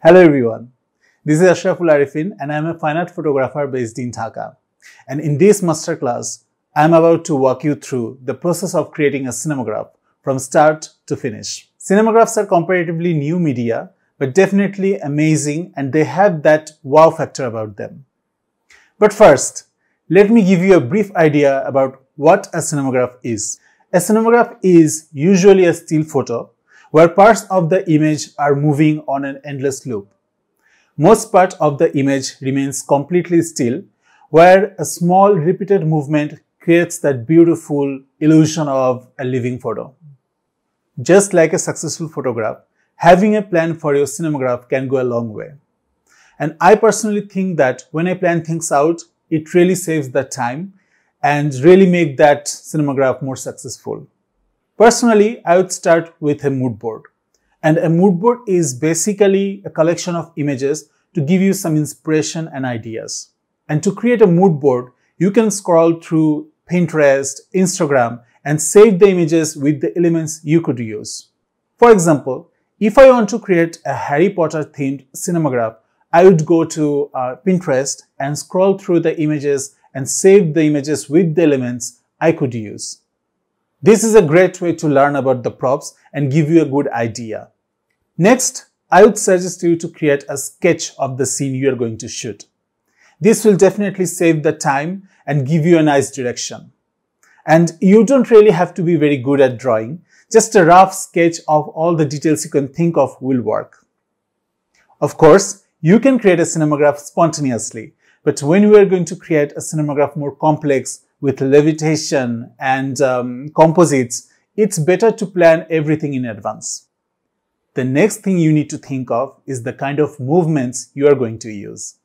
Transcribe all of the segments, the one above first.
Hello everyone, this is Ashraful Arefin and I am a fine art photographer based in Dhaka. And in this masterclass, I am about to walk you through the process of creating a cinemagraph from start to finish. Cinemagraphs are comparatively new media, but definitely amazing, and they have that wow factor about them. But first, let me give you a brief idea about what a cinemagraph is. A cinemagraph is usually a still photo where parts of the image are moving on an endless loop. Most part of the image remains completely still, where a small repeated movement creates that beautiful illusion of a living photo. Just like a successful photograph, having a plan for your cinemagraph can go a long way. And I personally think that when I plan things out, it really saves the time and really make that cinemagraph more successful. Personally, I would start with a mood board. And a mood board is basically a collection of images to give you some inspiration and ideas. And to create a mood board, you can scroll through Pinterest, Instagram, and save the images with the elements you could use. For example, if I want to create a Harry Potter themed cinemagraph, I would go to Pinterest and scroll through the images and save the images with the elements I could use. This is a great way to learn about the props and give you a good idea. Next, I would suggest you to create a sketch of the scene you are going to shoot. This will definitely save the time and give you a nice direction. And you don't really have to be very good at drawing. Just a rough sketch of all the details you can think of will work. Of course, you can create a cinemagraph spontaneously, but when we are going to create a cinemagraph more complex with levitation and composites, it's better to plan everything in advance. The next thing you need to think of is the kind of movements you are going to use.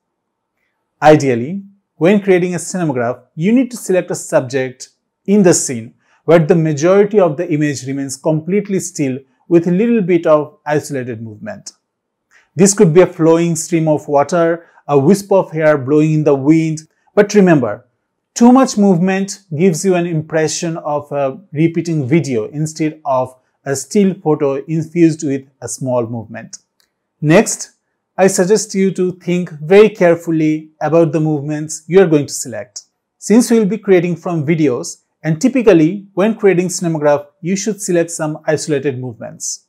Ideally, when creating a cinemagraph, you need to select a subject in the scene where the majority of the image remains completely still with a little bit of isolated movement. This could be a flowing stream of water, a wisp of hair blowing in the wind, but remember, too much movement gives you an impression of a repeating video instead of a still photo infused with a small movement. Next, I suggest you to think very carefully about the movements you are going to select. Since we will be creating from videos, and typically when creating cinemagraph, you should select some isolated movements.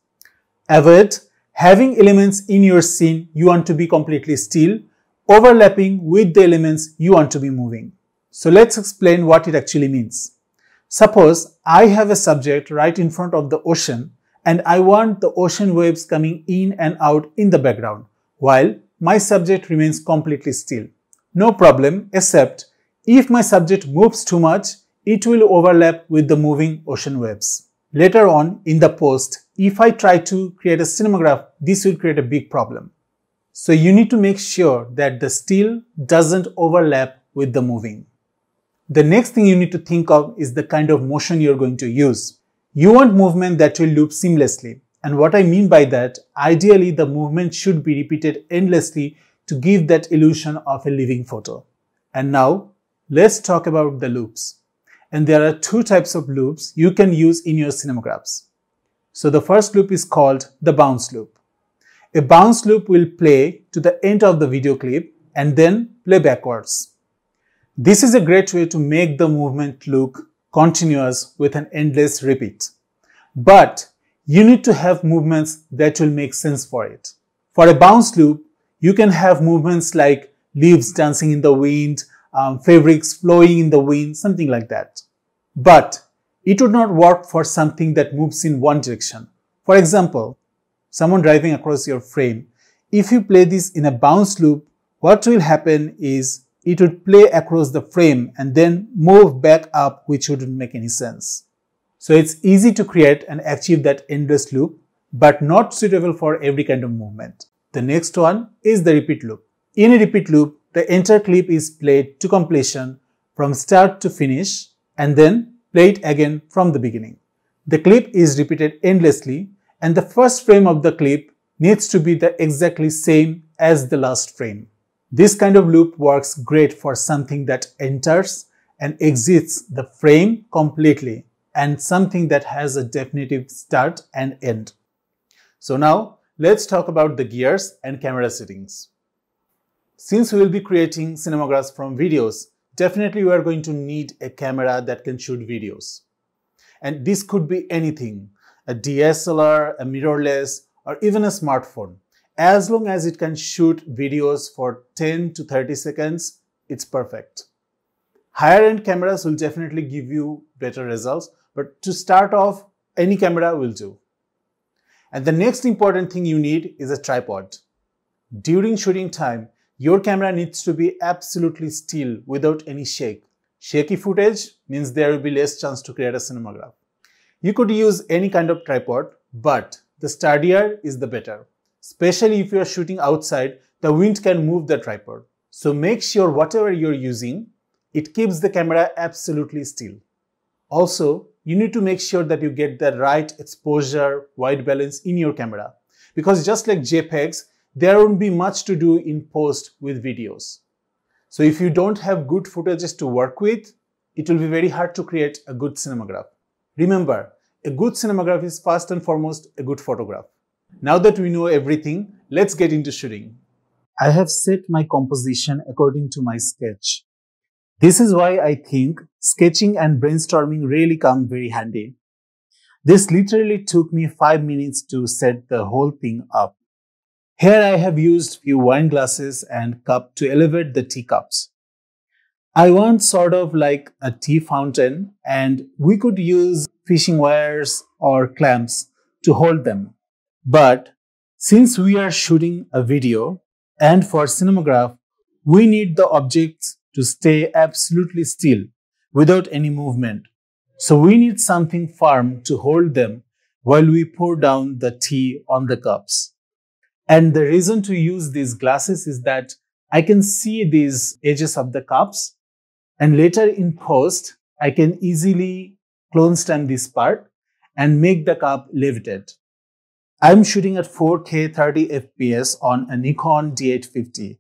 Avoid having elements in your scene you want to be completely still, overlapping with the elements you want to be moving. So let's explain what it actually means. Suppose I have a subject right in front of the ocean and I want the ocean waves coming in and out in the background while my subject remains completely still. No problem, except if my subject moves too much, it will overlap with the moving ocean waves. Later on in the post, if I try to create a cinemagraph, this will create a big problem. So you need to make sure that the still doesn't overlap with the moving. The next thing you need to think of is the kind of motion you're going to use. You want movement that will loop seamlessly. And what I mean by that, ideally the movement should be repeated endlessly to give that illusion of a living photo. And now, let's talk about the loops. And there are two types of loops you can use in your cinemagraphs. So the first loop is called the bounce loop. A bounce loop will play to the end of the video clip and then play backwards. This is a great way to make the movement look continuous with an endless repeat. But you need to have movements that will make sense for it. For a bounce loop, you can have movements like leaves dancing in the wind, fabrics flowing in the wind, something like that. But it would not work for something that moves in one direction. For example, someone driving across your frame. If you play this in a bounce loop, what will happen is it would play across the frame and then move back up, which wouldn't make any sense. So it's easy to create and achieve that endless loop, but not suitable for every kind of movement. The next one is the repeat loop. In a repeat loop, the entire clip is played to completion from start to finish and then played again from the beginning. The clip is repeated endlessly and the first frame of the clip needs to be the exactly same as the last frame. This kind of loop works great for something that enters and exits the frame completely and something that has a definitive start and end. So now Let's talk about the gears and camera settings. Since we will be creating cinemagraphs from videos, definitely we are going to need a camera that can shoot videos. And this could be anything, a DSLR, a mirrorless, or even a smartphone. As long as it can shoot videos for 10 to 30 seconds, it's perfect. Higher end cameras will definitely give you better results, but to start off, any camera will do. And the next important thing you need is a tripod. During shooting time, your camera needs to be absolutely still without any shake. Shaky footage means there will be less chance to create a cinematograph. You could use any kind of tripod, but the sturdier is the better. Especially if you are shooting outside, the wind can move the tripod. So make sure whatever you're using, it keeps the camera absolutely still. Also, you need to make sure that you get the right exposure, white balance in your camera. Because just like JPEGs, there won't be much to do in post with videos. So if you don't have good footages to work with, it will be very hard to create a good cinematograph. Remember, a good cinematograph is first and foremost a good photograph. Now that we know everything, let's get into shooting. I have set my composition according to my sketch. This is why I think sketching and brainstorming really come very handy. This literally took me 5 minutes to set the whole thing up. Here I have used few wine glasses and cup to elevate the teacups. I want sort of like a tea fountain, and we could use fishing wires or clamps to hold them. But since we are shooting a video and for cinematograph, we need the objects to stay absolutely still without any movement. So we need something firm to hold them while we pour down the tea on the cups. And the reason to use these glasses is that I can see these edges of the cups, and later in post, I can easily clone stamp this part and make the cup levitate. I'm shooting at 4K 30 FPS on a Nikon D850,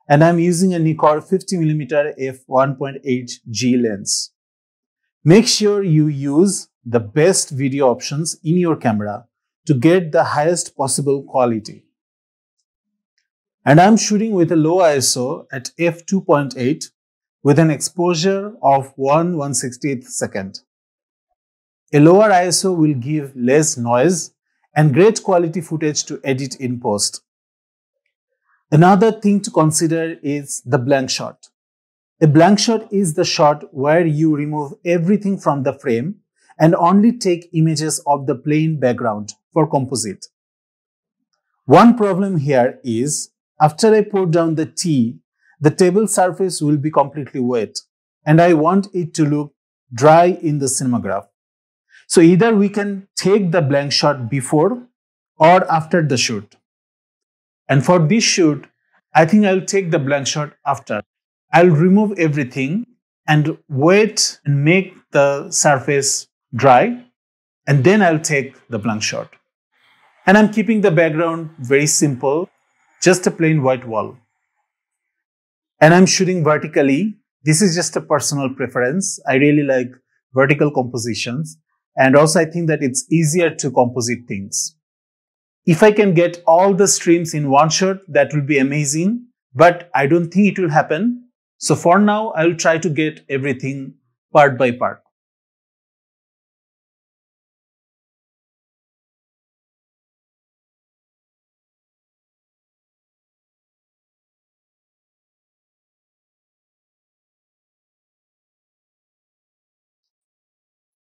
and I'm using a Nikon 50mm f1.8G lens. Make sure you use the best video options in your camera to get the highest possible quality. And I'm shooting with a low ISO at f2.8 with an exposure of 1/160th second. A lower ISO will give less noise and great quality footage to edit in post. Another thing to consider is the blank shot. A blank shot is the shot where you remove everything from the frame and only take images of the plain background for composite. One problem here is, after I pour down the tea, the table surface will be completely wet, and I want it to look dry in the cinematograph. So either we can take the blank shot before or after the shoot. And for this shoot, I think I'll take the blank shot after. I'll remove everything and wait and make the surface dry, and then I'll take the blank shot. And I'm keeping the background very simple, just a plain white wall. And I'm shooting vertically. This is just a personal preference. I really like vertical compositions. And also I think that it's easier to composite things. If I can get all the streams in one shot, that will be amazing. But I don't think it will happen. So for now, I'll try to get everything part by part.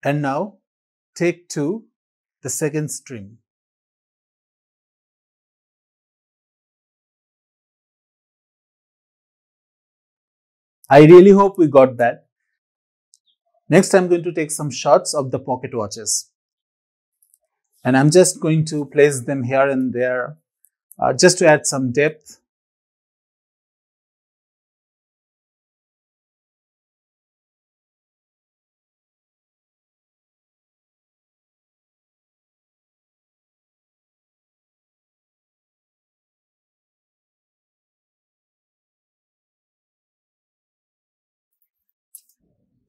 And now, take 2, the second stream. I really hope we got that. Next, I'm going to take some shots of the pocket watches. And I'm just going to place them here and there just to add some depth.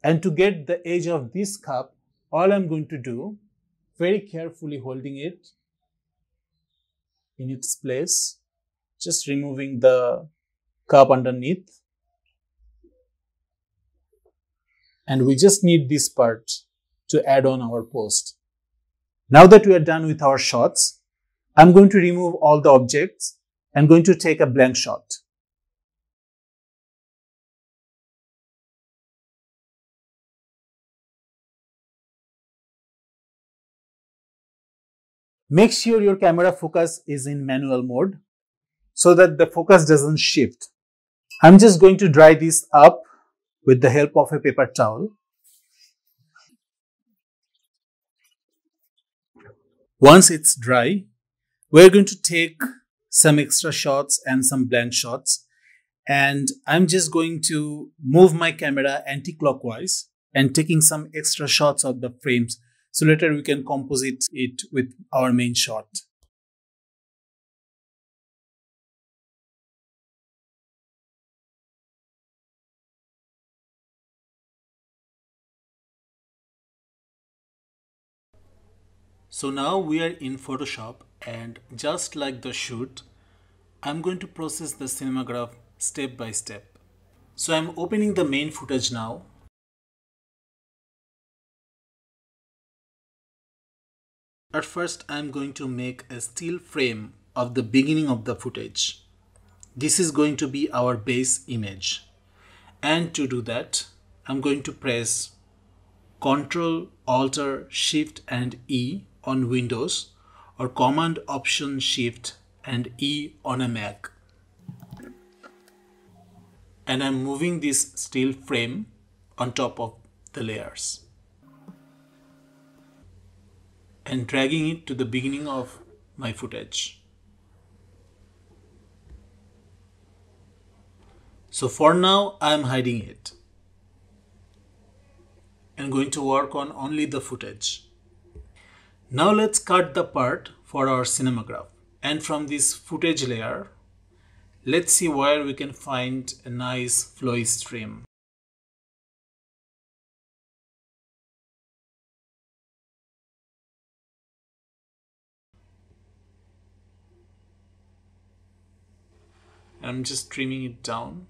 And to get the edge of this cup, all I'm going to do, very carefully holding it, in its place, just removing the cup underneath. And we just need this part to add on our post. Now that we are done with our shots, I'm going to remove all the objects and going to take a blank shot. Make sure your camera focus is in manual mode so that the focus doesn't shift. I'm just going to dry this up with the help of a paper towel. Once it's dry, we're going to take some extra shots and some blank shots. And I'm just going to move my camera anti-clockwise and taking some extra shots of the frames. So later we can composite it with our main shot. So now we are in Photoshop, and just like the shoot, I'm going to process the Cinemagraph step by step. So I'm opening the main footage now. At first, I'm going to make a still frame of the beginning of the footage. This is going to be our base image. And to do that, I'm going to press Ctrl, Alt, Shift and E on Windows, or Command, Option, Shift and E on a Mac. And I'm moving this still frame on top of the layers and dragging it to the beginning of my footage. So for now, I'm hiding it and going to work on only the footage. Now let's cut the part for our Cinemagraph. And from this footage layer, let's see where we can find a nice flowy stream. I'm just trimming it down.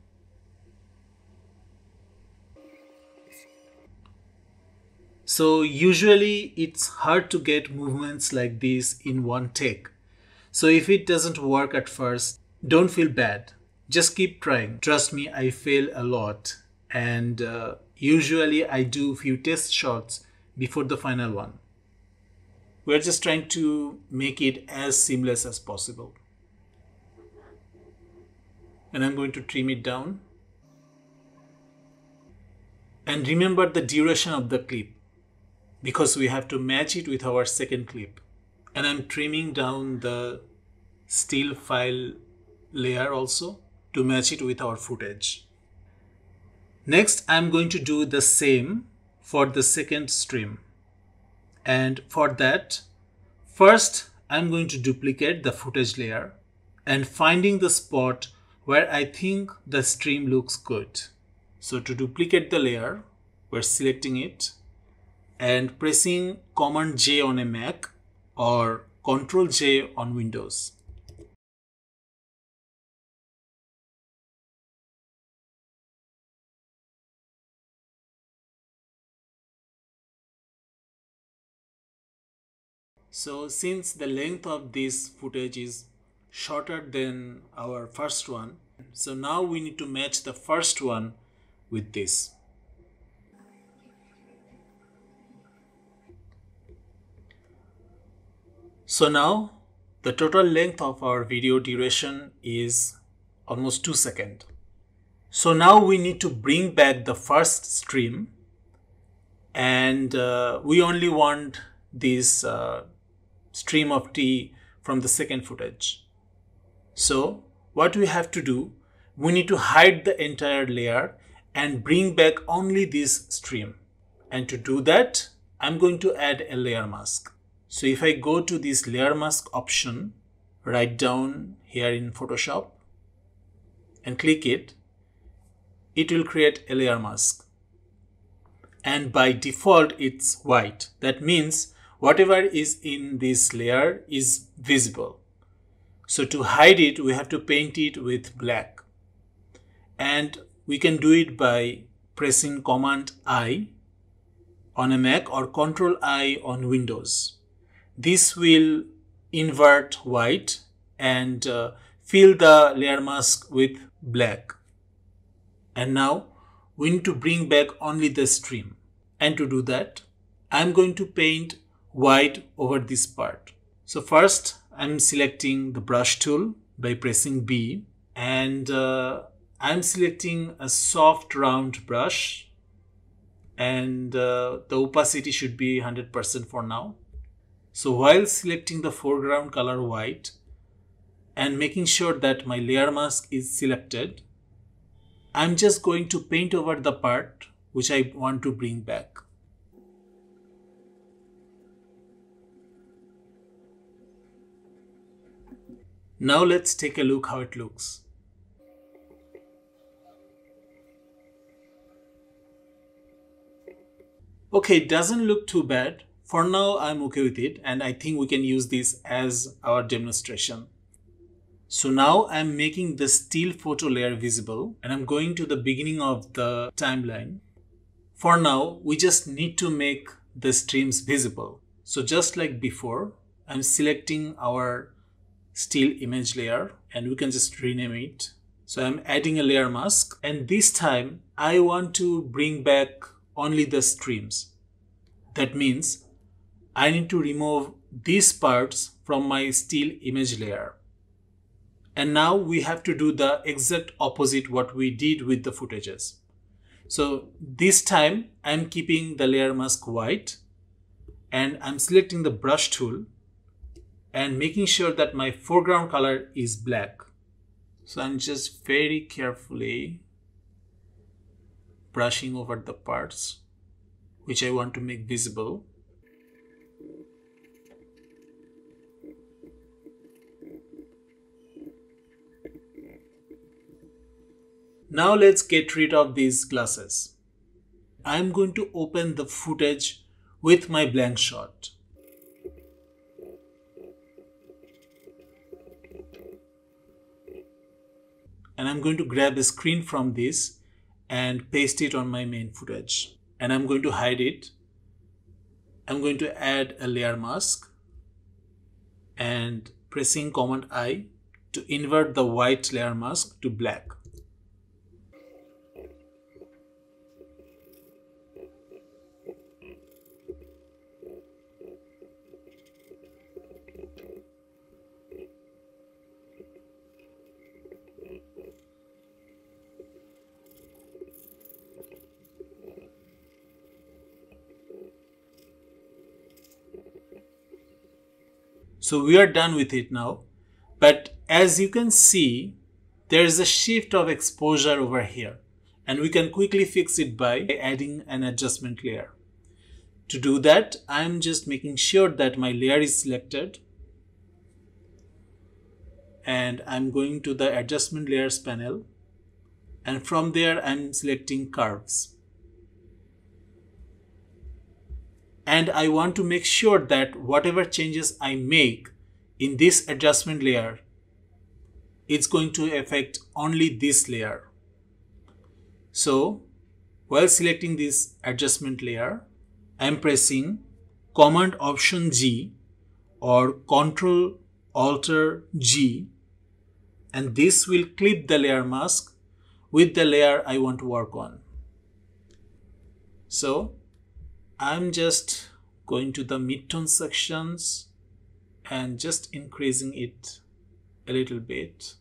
So usually it's hard to get movements like this in one take. So if it doesn't work at first, don't feel bad. Just keep trying. Trust me, I fail a lot. And usually I do few test shots before the final one. We're just trying to make it as seamless as possible. And I'm going to trim it down. And remember the duration of the clip, because we have to match it with our second clip. And I'm trimming down the still file layer also to match it with our footage. Next, I'm going to do the same for the second stream. And for that, first I'm going to duplicate the footage layer and finding the spot where I think the stream looks good. So to duplicate the layer, we're selecting it and pressing Command J on a Mac or Ctrl J on Windows. So since the length of this footage is shorter than our first one, so now we need to match the first one with this. So now the total length of our video duration is almost 2 seconds. So now we need to bring back the first stream, and we only want this stream of T from the second footage. So what we have to do, we need to hide the entire layer and bring back only this stream. And to do that, I'm going to add a layer mask. So if I go to this layer mask option, right down here in Photoshop and click it, it will create a layer mask. And by default, it's white. That means whatever is in this layer is visible. So to hide it, we have to paint it with black. And we can do it by pressing Command I on a Mac or Control I on Windows. This will invert white and fill the layer mask with black. And now we need to bring back only the stream. And to do that, I'm going to paint white over this part. So first, I'm selecting the brush tool by pressing B, and I'm selecting a soft round brush, and the opacity should be 100% for now. So while selecting the foreground color white and making sure that my layer mask is selected, I'm just going to paint over the part which I want to bring back. Now let's take a look how it looks. Okay, it doesn't look too bad. For now, I'm okay with it, and I think we can use this as our demonstration. So now I'm making the still photo layer visible, and I'm going to the beginning of the timeline. For now, we just need to make the streams visible. So just like before, I'm selecting our still image layer, and we can just rename it. So I'm adding a layer mask, and this time I want to bring back only the streams. That means I need to remove these parts from my still image layer. And now we have to do the exact opposite what we did with the footages. So this time I'm keeping the layer mask white, and I'm selecting the brush tool and making sure that my foreground color is black. So I'm just very carefully brushing over the parts which I want to make visible. Now let's get rid of these glasses. I'm going to open the footage with my blank shot. And I'm going to grab a screen from this and paste it on my main footage. And I'm going to hide it. I'm going to add a layer mask and pressing Command I to invert the white layer mask to black. So we are done with it now, but as you can see, there is a shift of exposure over here, and we can quickly fix it by adding an adjustment layer. To do that, I'm just making sure that my layer is selected, and I'm going to the adjustment layers panel, and from there I'm selecting curves. And I want to make sure that whatever changes I make in this adjustment layer, it's going to affect only this layer. So while selecting this adjustment layer, I'm pressing Command Option G or Control Alt G, and this will clip the layer mask with the layer I want to work on. So I'm just going to the midtone sections and just increasing it a little bit.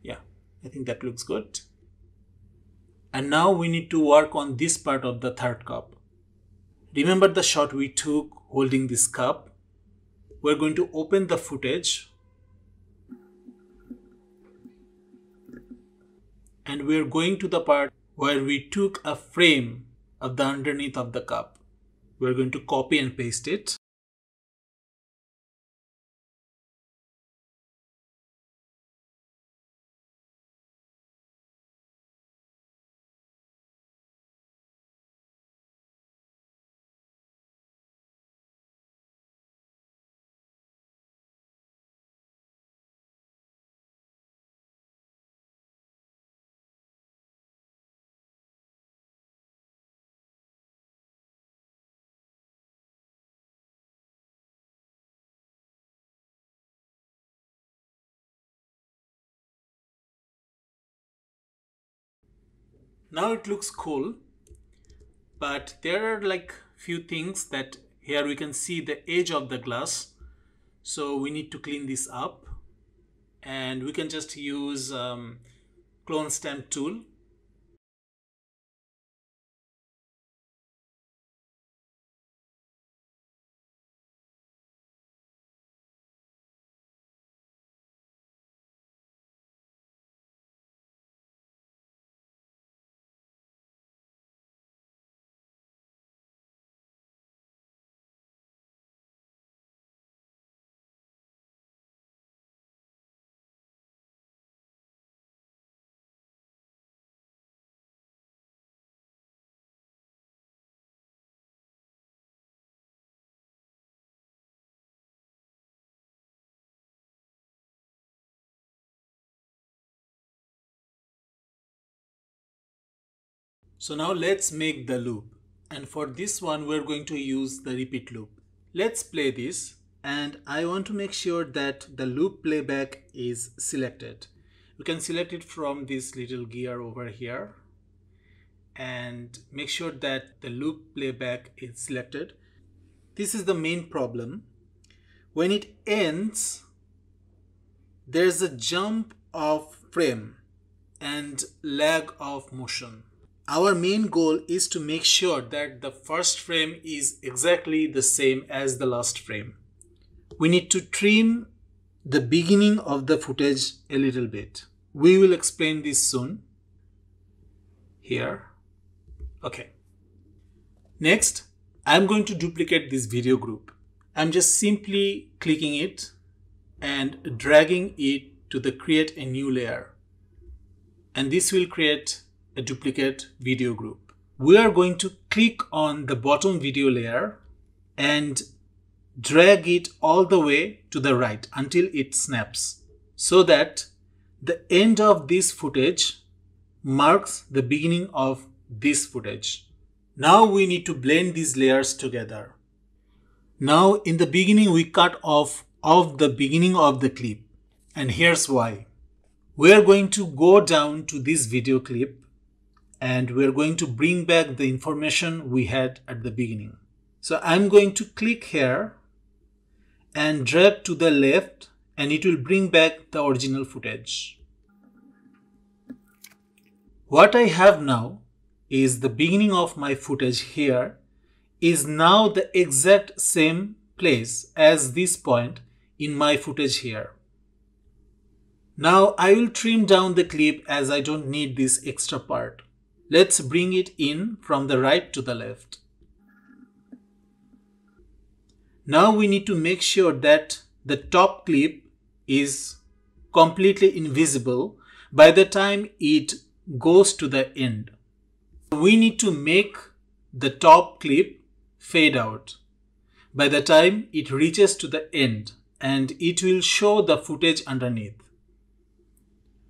Yeah, I think that looks good. And now we need to work on this part of the third cup. Remember the shot we took holding this cup? We're going to open the footage and we're going to the part where we took a frame of the underneath of the cup. We're going to copy and paste it. Now it looks cool, but there are like few things that here we can see the edge of the glass. So we need to clean this up, and we can just use clone stamp tool. So now let's make the loop, and for this one we're going to use the repeat loop. Let's play this, and I want to make sure that the loop playback is selected. We can select it from this little gear over here and make sure that the loop playback is selected. This is the main problem. When it ends, there's a jump of frame and lag of motion. Our main goal is to make sure that the first frame is exactly the same as the last frame. We need to trim the beginning of the footage a little bit. We will explain this soon. Here. Okay. Next, I'm going to duplicate this video group. I'm just simply clicking it and dragging it to the create a new layer. And this will create a duplicate video group. We are going to click on the bottom video layer and drag it all the way to the right until it snaps, so that the end of this footage marks the beginning of this footage. Now we need to blend these layers together. Now in the beginning we cut off the beginning of the clip, and here's why. We are going to go down to this video clip and we're going to bring back the information we had at the beginning. So I'm going to click here and drag to the left, and it will bring back the original footage. What I have now is the beginning of my footage here is now the exact same place as this point in my footage here. Now I will trim down the clip as I don't need this extra part. Let's bring it in from the right to the left. Now we need to make sure that the top clip is completely invisible by the time it goes to the end. We need to make the top clip fade out by the time it reaches to the end, and it will show the footage underneath,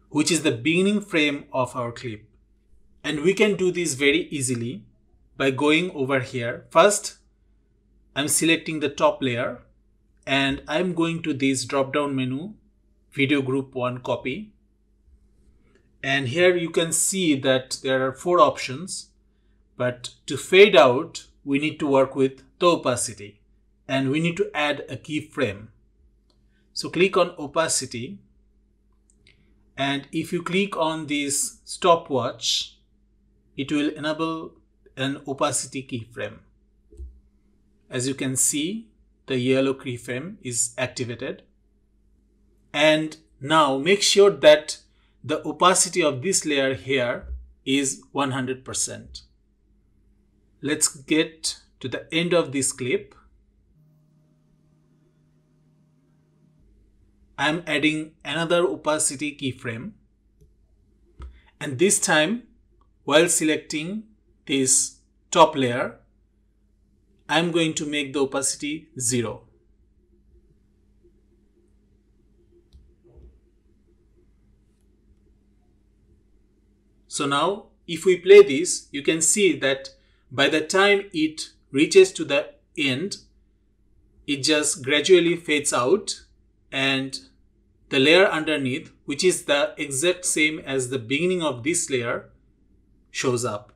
which is the beginning frame of our clip. And we can do this very easily by going over here. First, I'm selecting the top layer and I'm going to this drop down menu, video group 1 copy. And here you can see that there are 4 options, but to fade out, we need to work with the opacity and we need to add a keyframe. So click on opacity, and if you click on this stopwatch, it will enable an opacity keyframe. As you can see, the yellow keyframe is activated. And now make sure that the opacity of this layer here is 100%. Let's get to the end of this clip. I'm adding another opacity keyframe, and this time while selecting this top layer, I'm going to make the opacity 0. So now if we play this, you can see that by the time it reaches to the end, it just gradually fades out, and the layer underneath, which is the exact same as the beginning of this layer, shows up.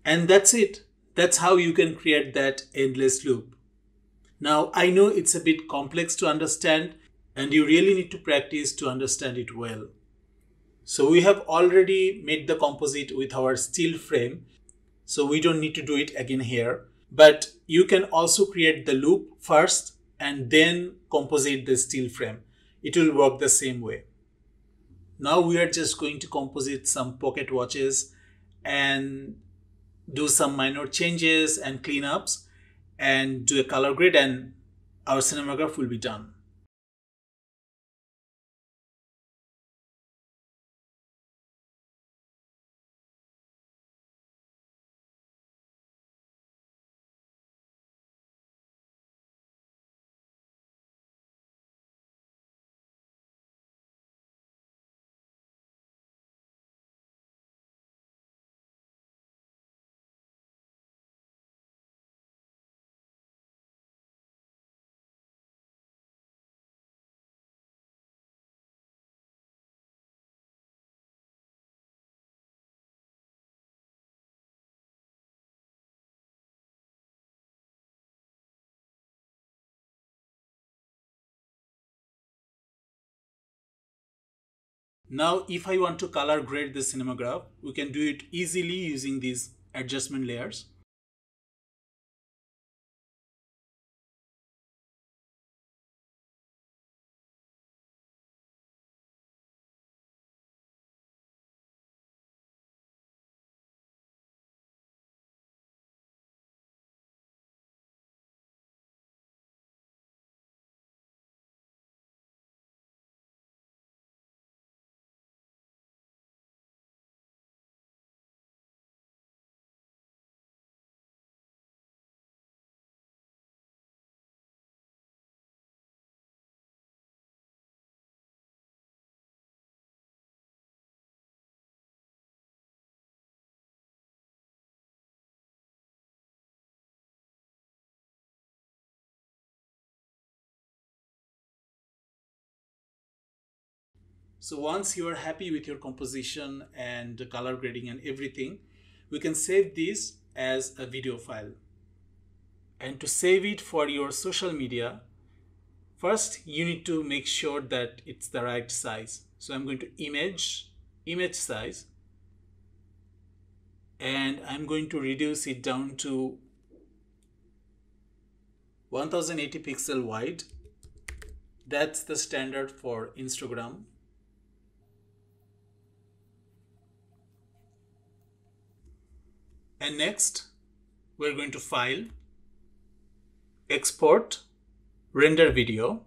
And that's it. That's how you can create that endless loop. Now, I know it's a bit complex to understand and you really need to practice to understand it well. So we have already made the composite with our steel frame, so we don't need to do it again here. But you can also create the loop first and then composite the steel frame. It will work the same way. Now we are just going to composite some pocket watches and do some minor changes and cleanups and do a color grade, and our Cinemagraph will be done. Now, if I want to color grade the Cinemagraph, we can do it easily using these adjustment layers. So once you are happy with your composition and the color grading and everything, we can save this as a video file. And to save it for your social media, first you need to make sure that it's the right size. So I'm going to image size, and I'm going to reduce it down to 1080 pixel wide. That's the standard for Instagram. And next, we're going to File, Export, Render Video.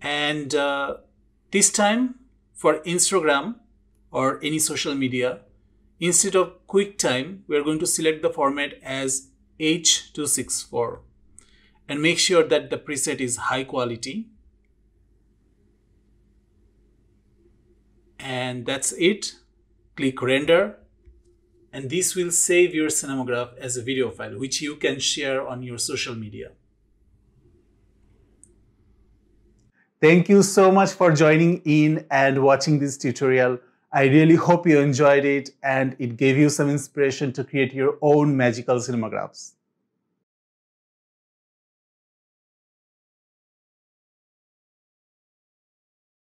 And this time for Instagram or any social media, instead of QuickTime, we're going to select the format as H264 and make sure that the preset is high quality. And that's it. Click Render. And this will save your Cinemagraph as a video file, which you can share on your social media. Thank you so much for joining in and watching this tutorial. I really hope you enjoyed it and it gave you some inspiration to create your own magical Cinemagraphs.